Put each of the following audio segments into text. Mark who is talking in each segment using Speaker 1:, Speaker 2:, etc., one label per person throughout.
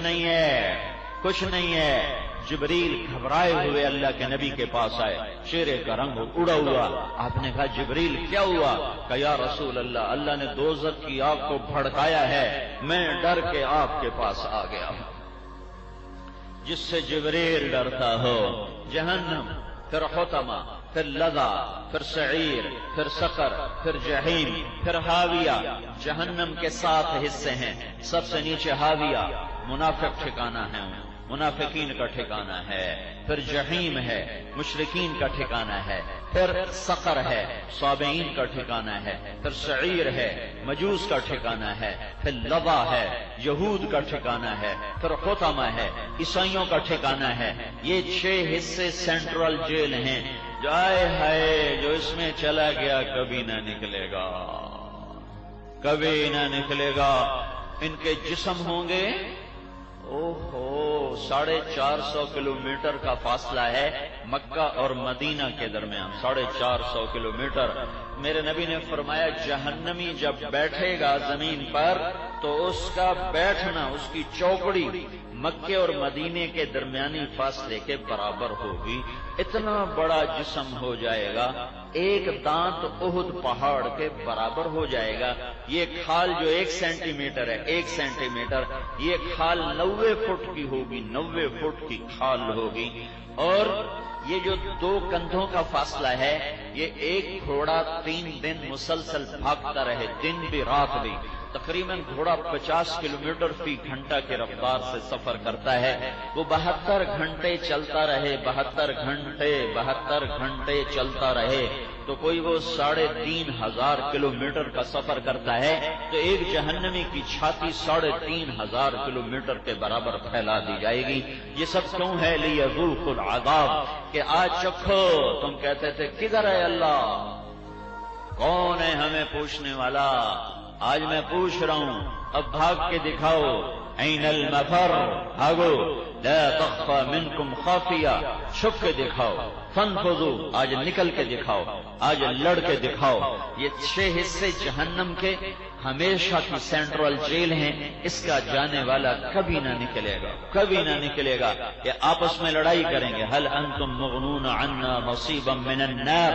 Speaker 1: نہیں ہے، کچھ نہیں ہے۔ جبریل گھبرائے ہوئے اللہ کے نبی کے پاس آئے، چہرے کا رنگ اڑا ہوا۔ آپ نے کہا جبریل کیا ہوا؟ کہ یا رسول اللہ، اللہ نے دوزخ کی آگ کو بھڑکایا ہے، میں ڈر کے آپ کے پاس آ گیا ہوں۔ جس سے جبریل ڈرتا ہو، جہنم، پھر حطمہ، پھر لظا، پھر سعیر، پھر سقر، پھر جہیم، پھر ہاویہ۔ جہنم کے 7 حصے ہیں، سب سے نیچے ہاویہ، منافق ٹھکانہ ہے، منافقین کا ٹھکانہ ہے۔ پھر جہیم ہے، مشرکین کا ٹھکانہ ہے۔ پھر سقر ہے، صابئین کا ٹھکانہ ہے۔ پھر سعیر ہے، مجوس کا ٹھکانہ ہے۔ پھر لظا ہے، یہود کا ٹھکانہ ہے۔ پھر حطمہ ہے، عیسائیوں کا ٹھکانہ ہے۔ یہ 6 حصے سینٹرل جیل ہیں، جو آئے ہائے جو اس میں چلا گیا کبھی نہ نکلے گا، کبھی نہ نکلے گا۔ ان کے جسم ہوں گے، اوہو 450 کلومیٹر کا فاصلہ ہے مکہ اور مدینہ کے درمیان، 450 کلومیٹر۔ میرے نبی نے فرمایا جہنمی جب بیٹھے گا زمین پر تو اس کا بیٹھنا، اس کی چوکڑی مکے اور مدینے کے درمیانی فاصلے کے برابر ہوگی۔ اتنا بڑا جسم ہو جائے گا، ایک دانت احد پہاڑ کے برابر ہو جائے گا۔ یہ کھال جو 1 سینٹی میٹر ہے، 1 سینٹی میٹر، یہ کھال 90 فٹ کی ہوگی، 90 فٹ کی کھال ہوگی۔ اور یہ جو 2 کندھوں کا فاصلہ ہے، یہ ایک گھوڑا 3 دن مسلسل بھاگتا رہے، دن بھی رات بھی، تقریباً گھوڑا 50 کلومیٹر فی گھنٹہ کی رفتار سے سفر کرتا ہے۔ وہ 72 گھنٹے چلتا رہے، 72 گھنٹے چلتا رہے تو کوئی وہ 3500 کلومیٹر کا سفر کرتا ہے، تو ایک جہنمی کی چھاتی 3500 کلومیٹر کے برابر پھیلا دی جائے گی۔ یہ سب کیوں ہے؟ لیذوقوا العذاب، کہ آج چکھو۔ تم کہتے تھے کدھر ہے اللہ، کون ہے ہمیں پوچھنے والا؟ آج میں پوچھ رہا ہوں، اب بھاگ کے دکھاؤ۔ این المفر، بھاگو، لا تخفى منکم خافیہ، چھپ کے دکھاؤ۔ فانفذوا، آج نکل کے دکھاؤ، آج لڑ کے دکھاؤ۔ یہ 6 حصے جہنم کے ہمیشہ کی سینٹرل جیل ہیں، اس کا جانے والا کبھی نہ نکلے گا، کبھی نہ نکلے گا۔ یہ آپس میں لڑائی کریں گے، هل انتم مغنون عنا نصیبا من النار،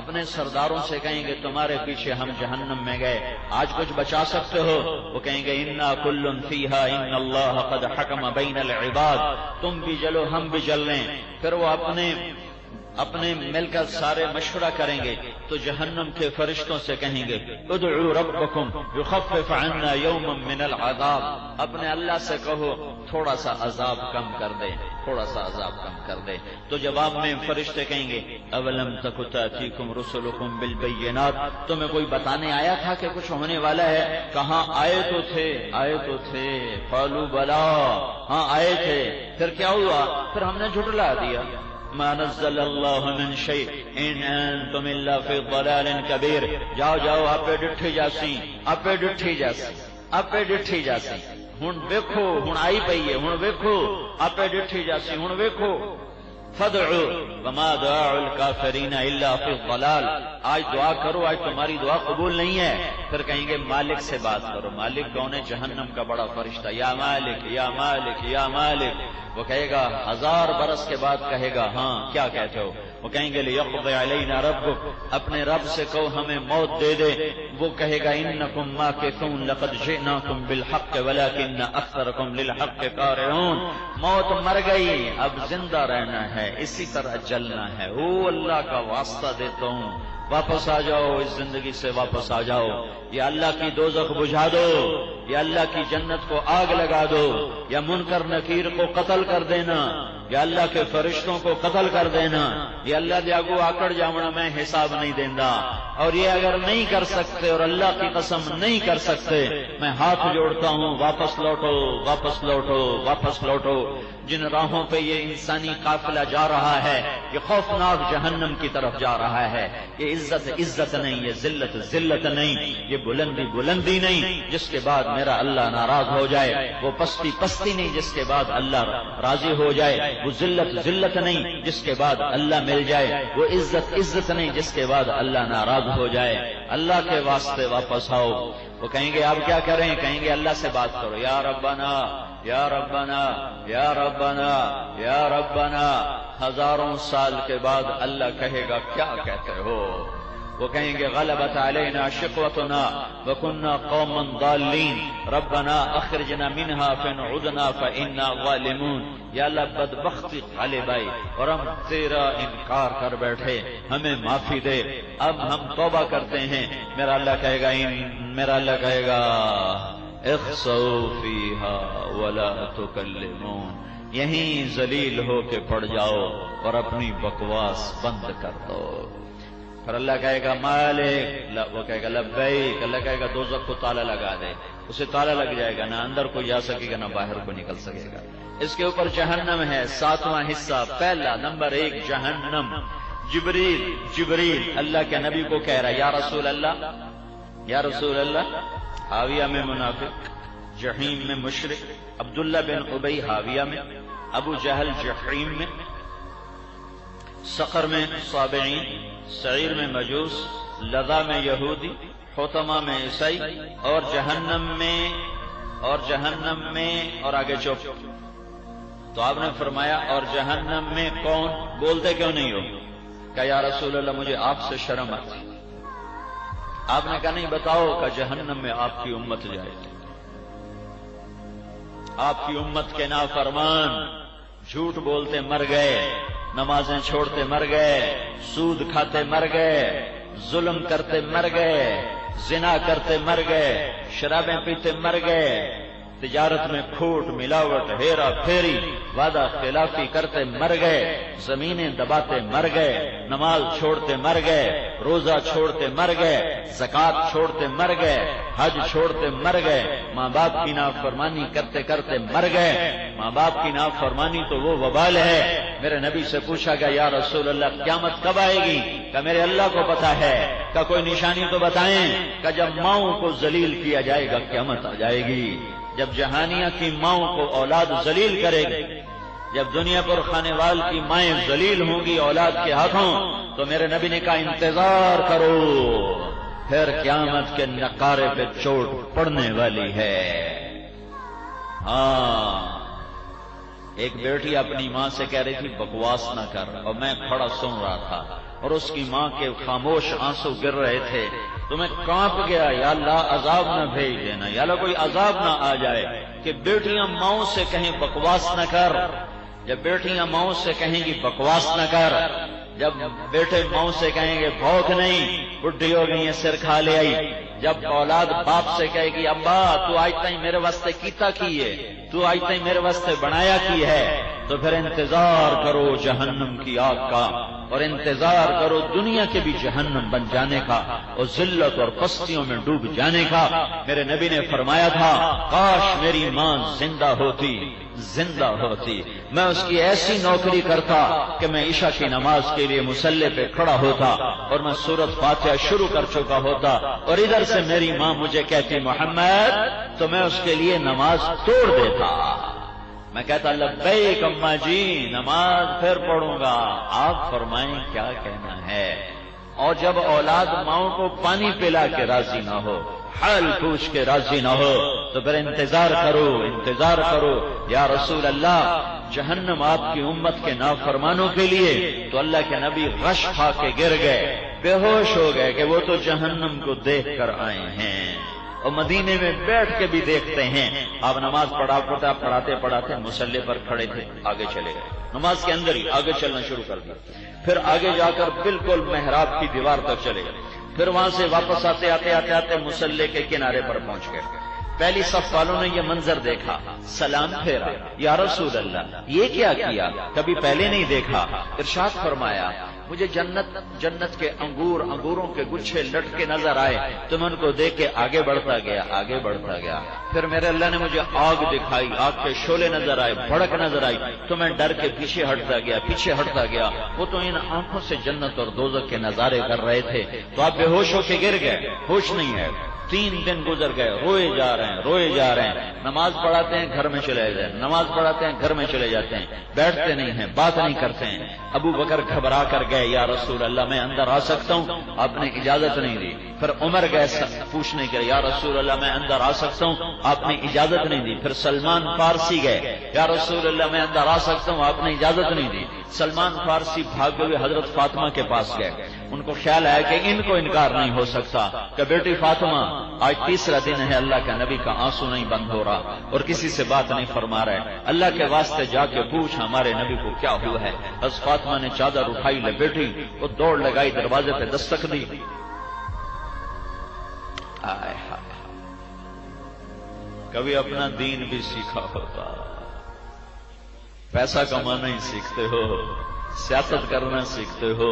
Speaker 1: اپنے سرداروں سے کہیں گے تمہارے پیچھے ہم جہنم میں گئے، آج کچھ بچا سکتے ہو؟ وہ کہیں گے انا کل فیہا ان اللہ قد حکم بین العباد، تم بھی جلو ہم بھی جل لیں۔ پھر وہ اپنے مل کر سارے مشورہ کریں گے تو جہنم کے فرشتوں سے کہیں گے ادعوا ربکم یخفف عنا یوما من العذاب، اپنے اللہ سے کہو تھوڑا سا عذاب کم کر دے، تھوڑا سا عذاب کم کر دے۔ تو جواب میں فرشتے کہیں گے اولم تک تأتیکم رسلکم بالبینات، تمہیں کوئی بتانے آیا تھا کہ کچھ ہونے والا ہے؟ کہاں آئے تو تھے، آئے تو تھے، قالوا بلا، ہاں آئے تھے۔ پھر کیا ہوا؟ پھر ہم نے جھٹلا دیا۔ ما نزل اللہ من شیء ان انتم الا فی ضلال کبیر، جاؤ جاؤ آپے ڈٹھی جاسی، آپے ڈٹھی جاسی، آپے ڈٹھی جاسی، ہن ویکھو، ہن آئی پئی ہے، ہن ویکھو، آپے ڈٹھی جاسی، ہن ویکھو۔ فادعوا وما دعاء الکافرین الا فی الضلال، آج دعا کرو، آج تمہاری دعا قبول نہیں ہے۔ پھر کہیں گے مالک سے بات کرو۔ مالک کون ہے؟ جہنم کا بڑا فرشتہ، یا مالک یا مالک یا مالک۔ وہ کہے گا 1000 برس کے بعد کہے گا ہاں کیا کہتے ہو؟ وہ کہیں گے لیقضی علینا ربک، اپنے رب سے کہو ہمیں موت دے دے۔ وہ کہے گا انکم ماکثون لقد جئناکم بالحق ولکن اکثرکم للحق کارہون، موت مر گئی، اب زندہ رہنا ہے، اسی طرح جلنا ہے۔ او اللہ کا واسطہ دیتا ہوں، واپس آ جاؤ، اس زندگی سے واپس آ جاؤ۔ یا اللہ کی دوزخ بجھا دو، یا اللہ کی جنت کو آگ لگا دو، یا منکر نکیر کو قتل کر دینا، یا اللہ کے فرشتوں کو قتل کر دینا، یا اللہ دے آگو آکڑ جاونا میں حساب نہیں دیندا۔ اور یہ اگر نہیں کر سکتے اور اللہ کی قسم نہیں کر سکتے، میں ہاتھ جوڑتا ہوں، واپس لوٹو، واپس لوٹو، واپس لوٹو۔ جن راہوں پہ یہ انسانی قافلہ جا رہا ہے، یہ خوفناک جہنم کی طرف جا رہا ہے۔ یہ عزت عزت نہیں، یہ ذلت ذلت نہیں، یہ بلندی بلندی نہیں جس کے بعد میرا اللہ ناراض ہو جائے، وہ پستی پستی نہیں جس کے بعد اللہ راضی ہو جائے، وہ ذلت ذلت نہیں جس کے بعد اللہ مل جائے، وہ عزت عزت نہیں جس کے بعد اللہ ناراض ہو جائے۔ اللہ کے واسطے واپس آؤ۔ وہ کہیں گے آپ کیا کریں؟ کہیں گے اللہ سے بات کرو، یا ربنا یا ربنا یا ربنا یا ربنا. ہزاروں سال کے بعد اللہ کہے گا کیا کہتے ہو؟ وہ کہیں گے غلبت علینا شقوتنا وکنا قوما ضالین ربنا اخرجنا منها فإن عدنا فإنا ظالمون. یا اللہ بدبختی غالب آئی اور ہم تیرا انکار کر بیٹھے، ہمیں معافی دے، اب ہم توبہ کرتے ہیں. میرا اللہ کہے گا اخسؤوا فیہا ولا تکلمون. یہیں ذلیل ہو کے پڑ جاؤ اور اپنی بکواس بند کر دو. پھر اللہ کہے گا مالک، وہ کہے گا لبیک. اللہ کہے گا دوزخ کو تالا لگا دے. اسے تالا لگ جائے گا، نہ اندر کوئی جا سکے گا نہ باہر کو نکل سکے گا. اس کے اوپر جہنم ہے، 7واں حصہ. پہلا نمبر 1 جہنم. جبریل اللہ کے نبی کو کہہ رہا ہے یا رسول اللہ، یا رسول اللہ. حاویہ میں منافق، جحیم میں مشرک، عبداللہ بن ابی حاویہ میں، ابو جہل جحیم میں، سقر میں صابعین، سعیر میں مجوس، لظا میں یہودی، حطمہ میں عیسائی، اور جہنم میں اور آگے چپ. تو آپ نے فرمایا اور جہنم میں کون؟ بولتے کیوں نہیں ہو؟ کہ یا رسول اللہ مجھے آپ سے شرم آتی. آپ نے کہا نہیں بتاؤ کہ جہنم میں آپ کی امت جائے گی. آپ کی امت کے نافرمان جھوٹ بولتے مر گئے، نمازیں چھوڑتے مر گئے، سود کھاتے مر گئے، ظلم کرتے مر گئے، زنا کرتے مر گئے، شرابیں پیتے مر گئے، تجارت میں کھوٹ ملاوٹ ہیرا پھیری وعدہ خلافی کرتے مر گئے، زمینیں دباتے مر گئے، نماز چھوڑتے مر گئے، روزہ چھوڑتے مر گئے، زکوٰۃ چھوڑتے مر گئے، حج چھوڑتے مر گئے، ماں باپ کی نافرمانی کرتے کرتے مر گئے. ماں باپ کی نافرمانی تو وہ وبال ہے. میرے نبی سے پوچھا گیا یا رسول اللہ قیامت کب آئے گی؟ کہ میرے اللہ کو پتا ہے. کہ کوئی نشانی تو بتائیں. کہ جب ماؤں کو ذلیل کیا جائے گا قیامت آ جائے گی. جب جہانیہ کی ماؤں کو اولاد ذلیل کرے گی، جب دنیا پر کھانے وال کی مائیں ذلیل ہوں گی اولاد کے ہاتھوں، تو میرے نبی نے کہا انتظار کرو، پھر قیامت کے نقارے پہ چوٹ پڑنے والی ہے. ہاں، ایک بیٹی اپنی ماں سے کہہ رہی تھی بکواس نہ کر، اور میں کھڑا سن رہا تھا اور اس کی ماں کے خاموش آنسو گر رہے تھے. تو میں کانپ گیا، یا اللہ عذاب نہ بھیج دینا، یا اللہ کوئی عذاب نہ آ جائے کہ بیٹیاں ماؤں سے کہیں بکواس نہ کر. جب بیٹیاں ماؤں سے کہیں گی بکواس نہ کر، جب بیٹے ماؤں سے کہیں گے بھوک نہیں، بڈھی ہو گئی ہے سر کھا لے آئی، جب اولاد باپ سے کہے گی ابا تو آج تائیں میرے واسطے کیتا کی ہے، تو آج تائیں میرے واسطے بنایا کی ہے، تو پھر انتظار کرو جہنم کی آگ کا، اور انتظار کرو دنیا کے بھی جہنم بن جانے کا اور ذلت اور پستیوں میں ڈوب جانے کا. میرے نبی نے فرمایا تھا کاش میری ماں زندہ ہوتی، میں اس کی ایسی نوکری کرتا کہ میں عشاء کی نماز کے لیے مصلی پہ کھڑا ہوتا اور میں سورۃ فاتحہ شروع کر چکا ہوتا، اور ادھر سے میری ماں مجھے کہتی محمد، تو میں اس کے لیے نماز توڑ دیتا. میں کہتا لبیک اماں جی، نماز پھر پڑھوں گا. آپ فرمائیں کیا کہنا ہے. اور جب اولاد ماؤں کو پانی پلا کے راضی نہ ہو، حال پوچھ کے راضی نہ ہو، تو پھر انتظار کرو. یا رسول اللہ جہنم آپ کی امت کے نافرمانوں کے لیے. تو اللہ کے نبی غش کھا کے گر گئے، بے ہوش ہو گئے کہ وہ تو جہنم کو دیکھ کر آئے ہیں اور مدینے میں بیٹھ کے بھی دیکھتے ہیں. آپ نماز پڑھاتے مصلی پر کھڑے تھے، آگے چلے گئے، نماز کے اندر ہی آگے چلنا شروع کر دیا. پھر آگے جا کر بالکل محراب کی دیوار تک چلے گئے. پھر وہاں سے واپس آتے مصلی کے کنارے پر پہنچ گئے. پہلی صف والوں نے یہ منظر دیکھا، سلام پھیرا، یا رسول اللہ یہ کیا کیا، کبھی پہلے نہیں دیکھا. ارشاد فرمایا مجھے جنت کے انگوروں کے گچھے لٹکے نظر آئے، تو میں ان کو دیکھ کے آگے بڑھتا گیا. پھر میرے اللہ نے مجھے آگ دکھائی، آگ کے شعلے نظر آئے، بھڑک نظر آئی، تو میں ڈر کے پیچھے ہٹتا گیا. وہ تو ان آنکھوں سے جنت اور دوزخ کے نظارے کر رہے تھے. تو آپ بے ہوش ہو کے گر گئے، ہوش نہیں ہے. 3 دن گزر گئے، روئے جا رہے ہیں، نماز پڑھاتے ہیں گھر میں چلے جاتے ہیں، نماز پڑھاتے ہیں گھر میں چلے جاتے ہیں، بیٹھتے نہیں ہیں، بات نہیں کرتے ہیں۔ ابو بکر گھبرا کر گئے، یا رسول اللہ میں اندر آ سکتا ہوں؟ آپ نے اجازت نہیں دی۔ پھر عمر گئے پوچھنے کے لیے، یا رسول اللہ میں اندر آ سکتا ہوں؟ آپ نے اجازت نہیں دی۔ پھر سلمان فارسی گئے، یا رسول اللہ میں اندر آ سکتا ہوں؟ آپ نے اجازت نہیں دی۔ سلمان فارسی بھاگتے ہوئے حضرت فاطمہ کے پاس گئے، ان کو خیال آیا کہ ان کو انکار نہیں ہو سکتا کہ بیٹی فاطمہ آج تیسرا دن ہے اللہ کے نبی کا آنسو نہیں بند ہو رہا اور کسی سے بات نہیں فرما رہے، اللہ کے واسطے جا کے پوچھ ہمارے نبی کو کیا ہوا ہے۔ بس فاطمہ نے چادر اٹھائی، لپیٹی، وہ دوڑ لگائی، دروازے پہ دستک دی۔ کبھی اپنا دین بھی سیکھا ہوتا، پیسہ کمانا ہی سیکھتے ہو، سیاست کرنا سیکھتے ہو،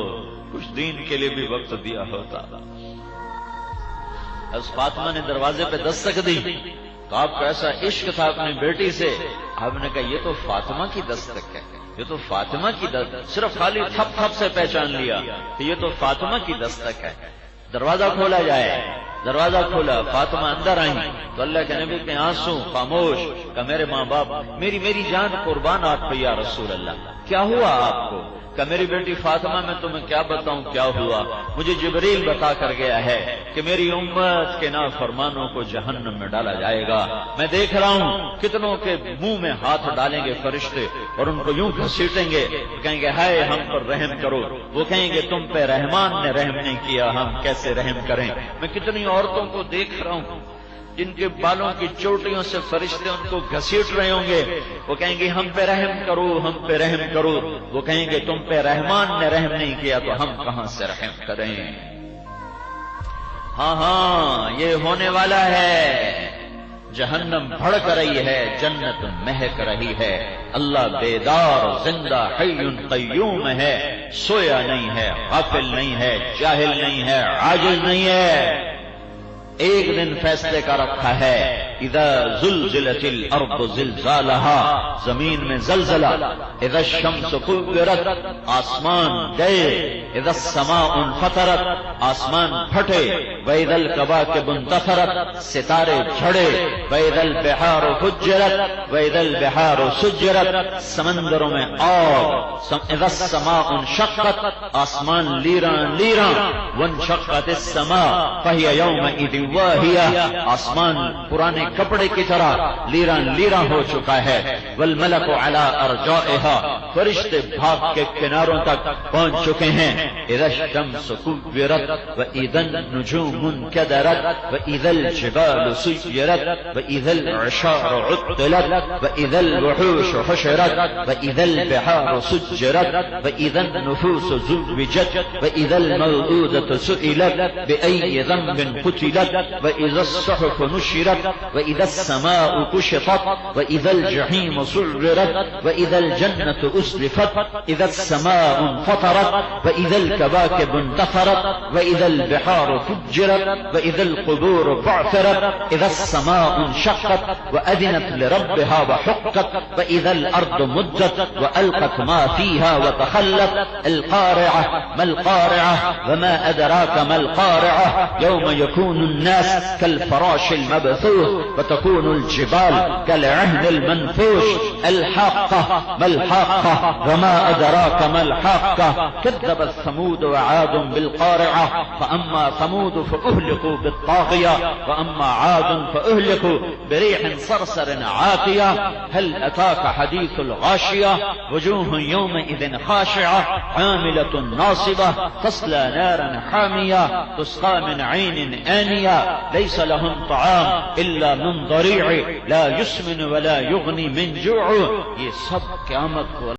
Speaker 1: کچھ دین کے لیے بھی وقت دیا ہوتا۔ اس فاطمہ نے دروازے پہ دستک دی تو آپ کو ایسا عشق تھا اپنی بیٹی سے، آپ نے کہا یہ تو فاطمہ کی دستک ہے، یہ تو فاطمہ کی دستک، صرف خالی تھپ تھپ سے پہچان لیا کہ یہ تو فاطمہ کی دستک ہے۔ دروازہ کھولا جائے، دروازہ کھولا، فاطمہ اندر آئیں تو اللہ کے نبی کے آنسو خاموش، کہ میرے ماں باپ، میری جان قربان آپ پہ یا رسول اللہ، کیا ہوا آپ کو؟ کہ میری بیٹی فاطمہ میں تمہیں کیا بتاؤں کیا ہوا؟ مجھے جبریل بتا کر گیا ہے کہ میری امت کے نافرمانوں کو جہنم میں ڈالا جائے گا۔ میں دیکھ رہا ہوں کتنوں کے منہ میں ہاتھ ڈالیں گے فرشتے اور ان کو یوں گھسیٹیں گے، کہیں گے ہائے ہم پر رحم کرو۔ وہ کہیں گے تم پہ رحمان نے رحم نہیں کیا، ہم کیسے رحم کریں؟ میں کتنی عورتوں کو دیکھ رہا ہوں جن کے بالوں کی چوٹیوں سے فرشتے ان کو گھسیٹ رہے ہوں گے، وہ کہیں گے ہم پہ رحم کرو، ہم پہ رحم کرو۔ وہ کہیں گے تم پہ رحمان نے رحم نہیں کیا تو ہم کہاں سے رحم کریں؟ ہاں یہ ہونے والا ہے، جہنم بھڑک رہی ہے، جنت مہک رہی ہے۔ اللہ بیدار، زندہ، حی قیوم ہے، سویا نہیں ہے، غافل نہیں ہے، جاہل نہیں ہے، عاجز نہیں ہے۔ ایک دن فیصلے کا رکھا ہے، اذا زلزلت الارض زلزالها، زمین میں زلزلہ، اذا الشمس كورت، آسمان گئے، اذا السماء انفطرت، آسمان پھٹے، واذا الكواكب انتثرت، ستارے جھڑے، واذا البحار فجرت، واذا البحار سجرت، سمندروں میں آگ، اذا السماء انشقت، آسمان لیراں لیراں، وانشقت السماء فهي يومئذ واہیہ، آسمان پرانے کپڑے کی طرح لیراں لیراں ہو چکا ہے۔ والملک علی ارجائها، فرشتے بھاگ کے کناروں تک پہنچ چکے ہیں۔ اذا الشمس كورت واذا النجوم انكدرت واذا الجبال سيرت واذا العشار عطلت واذا الوحوش حشرت واذا البحار سجرت واذا النفوس زوجت واذا الموءودة سئلت بأي ذنب قتلت وإذا الصحف نشرت وإذا السماء كشطت وإذا الجحيم سعرت وإذا الجنة أزلفت إذا السماء انفطرت وإذا الكواكب انتثرت وإذا البحار فجرت وإذا القبور بعثرت إذا السماء انشقت وأذنت لربها وحقت وإذا الأرض مدت وألقت ما فيها وتخلت القارعة ما القارعة وما أدراك ما القارعة يوم يكون الناس كالفراش المبثوث وتكون الجبال كالعهن المنفوش الحاقة ما الحاقة وما أدراك ما الحاقة كذبت ثمود وعاد بالقارعة فأما ثمود فأهلكوا بالطاغية وأما عاد فأهلكوا بريح صرصر عاتية هل أتاك حديث الغاشية وجوه يومئذ خاشعة عاملة ناصبة تصلى نارا حامية تسقى من عين آنية ليس لهم طعام إلا من ضريع لا يسمن ولا يغني من جوع۔ یہ سب قیامت کو